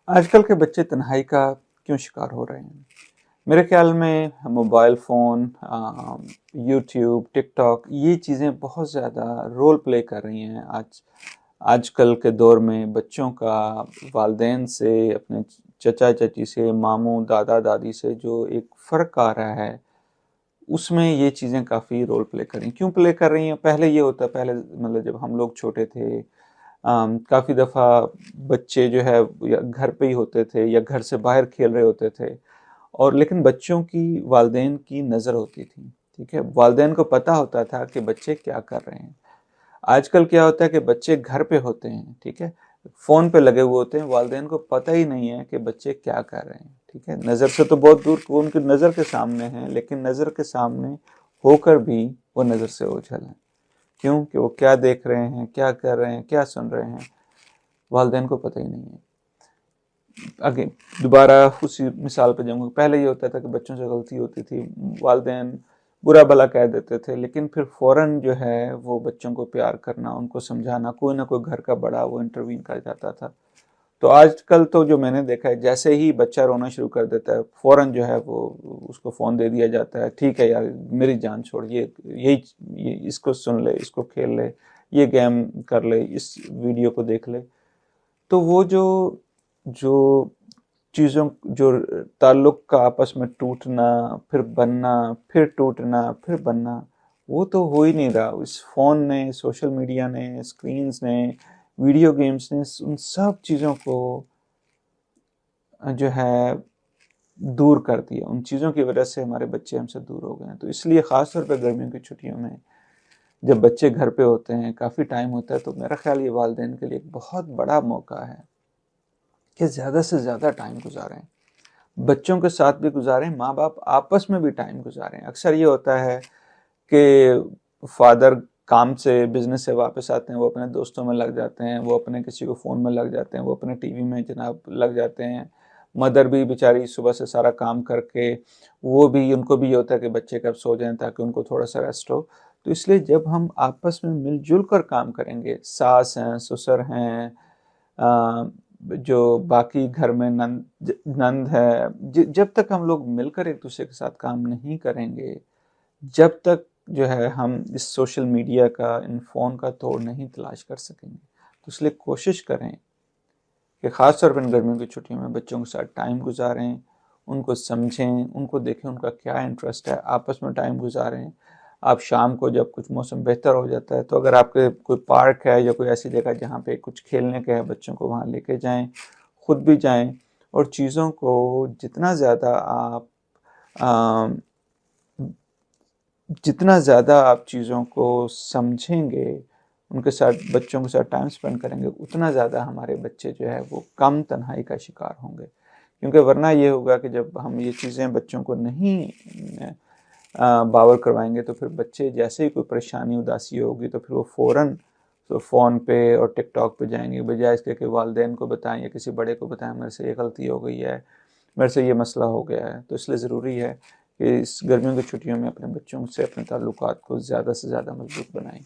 آج کل کے بچے تنہائی کا کیوں شکار ہو رہے ہیں؟ میرے خیال میں موبائل فون، یوٹیوب، ٹک ٹاک، یہ چیزیں بہت زیادہ رول پلے کر رہی ہیں آج کل کے دور میں بچوں کا والدین سے، اپنے چچا چچی سے، ماموں دادا دادی سے جو ایک فرق آ رہا ہے، اس میں یہ چیزیں کافی رول پلے کر رہی ہیں۔ کیوں پلے کر رہی ہیں؟ پہلے یہ ہوتا، پہلے مطلب جب ہم لوگ چھوٹے تھے، کافی دفعہ بچے جو ہے یا گھر پہ ہی ہوتے تھے یا گھر سے باہر کھیل رہے ہوتے تھے، اور لیکن بچوں کی والدین کی نظر ہوتی تھی، ٹھیک ہے، والدین کو پتہ ہوتا تھا کہ بچے کیا کر رہے ہیں۔ آج کل کیا ہوتا ہے کہ بچے گھر پہ ہوتے ہیں، ٹھیک ہے، فون پہ لگے ہوئے ہوتے ہیں، والدین کو پتہ ہی نہیں ہے کہ بچے کیا کر رہے ہیں، ٹھیک ہے، نظر سے تو بہت دور، وہ ان کی نظر کے سامنے ہیں، لیکن نظر کے سامنے ہو کر بھی وہ نظر سے اوجھل ہیں۔ کیوں کہ وہ کیا دیکھ رہے ہیں، کیا کر رہے ہیں، کیا سن رہے ہیں، والدین کو پتہ ہی نہیں ہے۔ آگے دوبارہ اسی مثال پہ جاؤں گا، پہلے یہ ہوتا تھا کہ بچوں سے غلطی ہوتی تھی، والدین برا بھلا کہہ دیتے تھے، لیکن پھر فوراً جو ہے وہ بچوں کو پیار کرنا، ان کو سمجھانا، کوئی نہ کوئی گھر کا بڑا وہ انٹروین کر جاتا تھا۔ تو آج کل تو جو میں نے دیکھا ہے، جیسے ہی بچہ رونا شروع کر دیتا ہے، فوراً جو ہے وہ اس کو فون دے دیا جاتا ہے، ٹھیک ہے یار میری جان چھوڑ، یہ اس کو سن لے، اس کو کھیل لے، یہ گیم کر لے، اس ویڈیو کو دیکھ لے۔ تو وہ جو چیزوں، جو تعلق کا آپس میں ٹوٹنا، پھر بننا، پھر ٹوٹنا، پھر بننا، وہ تو ہو ہی نہیں رہا۔ اس فون نے، سوشل میڈیا نے، اسکرینز نے، ویڈیو گیمز نے ان سب چیزوں کو جو ہے دور کر دیا۔ ان چیزوں کی وجہ سے ہمارے بچے ہم سے دور ہو گئے ہیں۔ تو اس لیے خاص طور پہ گرمیوں کی چھٹیوں میں جب بچے گھر پہ ہوتے ہیں، کافی ٹائم ہوتا ہے، تو میرا خیال یہ والدین کے لیے ایک بہت بڑا موقع ہے کہ زیادہ سے زیادہ ٹائم گزاریں، بچوں کے ساتھ بھی گزاریں، ماں باپ آپس میں بھی ٹائم گزاریں۔ اکثر یہ ہوتا ہے کہ فادر کام سے، بزنس سے واپس آتے ہیں، وہ اپنے دوستوں میں لگ جاتے ہیں، وہ اپنے کسی کو فون میں لگ جاتے ہیں، وہ اپنے ٹی وی میں جناب لگ جاتے ہیں۔ مدر بھی بیچاری صبح سے سارا کام کر کے، وہ بھی، ان کو بھی یہ ہوتا ہے کہ بچے کب سو جائیں تاکہ ان کو تھوڑا سا ریسٹ ہو۔ تو اس لیے جب ہم آپس میں مل جل کر کام کریں گے، ساس ہیں، سسر ہیں، جو باقی گھر میں نند ہے، جب تک ہم لوگ مل کر ایک دوسرے کے ساتھ کام نہیں کریں گے، جب تک جو ہے ہم اس سوشل میڈیا کا، ان فون کا توڑ نہیں تلاش کر سکیں گے۔ تو اس لیے کوشش کریں کہ خاص طور پر ان گرمیوں کی چھٹیوں میں بچوں کے ساتھ ٹائم گزاریں، ان کو سمجھیں، ان کو دیکھیں ان کا کیا انٹرسٹ ہے، آپس میں ٹائم گزاریں۔ آپ شام کو جب کچھ موسم بہتر ہو جاتا ہے، تو اگر آپ کے کوئی پارک ہے یا کوئی ایسی جگہ جہاں پہ کچھ کھیلنے کا ہے، بچوں کو وہاں لے کے جائیں، خود بھی جائیں، اور چیزوں کو جتنا زیادہ آپ چیزوں کو سمجھیں گے، ان کے ساتھ، بچوں کے ساتھ ٹائم سپینڈ کریں گے، اتنا زیادہ ہمارے بچے جو ہے وہ کم تنہائی کا شکار ہوں گے۔ کیونکہ ورنہ یہ ہوگا کہ جب ہم یہ چیزیں بچوں کو نہیں باور کروائیں گے، تو پھر بچے جیسے ہی کوئی پریشانی، اداسی ہوگی، تو پھر وہ فوراً فون پہ اور ٹک ٹاک پہ جائیں گے، بجائے اس کے کہ والدین کو بتائیں یا کسی بڑے کو بتائیں میرے سے یہ غلطی ہو گئی ہے، میرے سے یہ مسئلہ ہو گیا ہے۔ تو اس لیے ضروری ہے کہ اس گرمیوں کی چھٹیوں میں اپنے بچوں سے اپنے تعلقات کو زیادہ سے زیادہ مضبوط بنائیں۔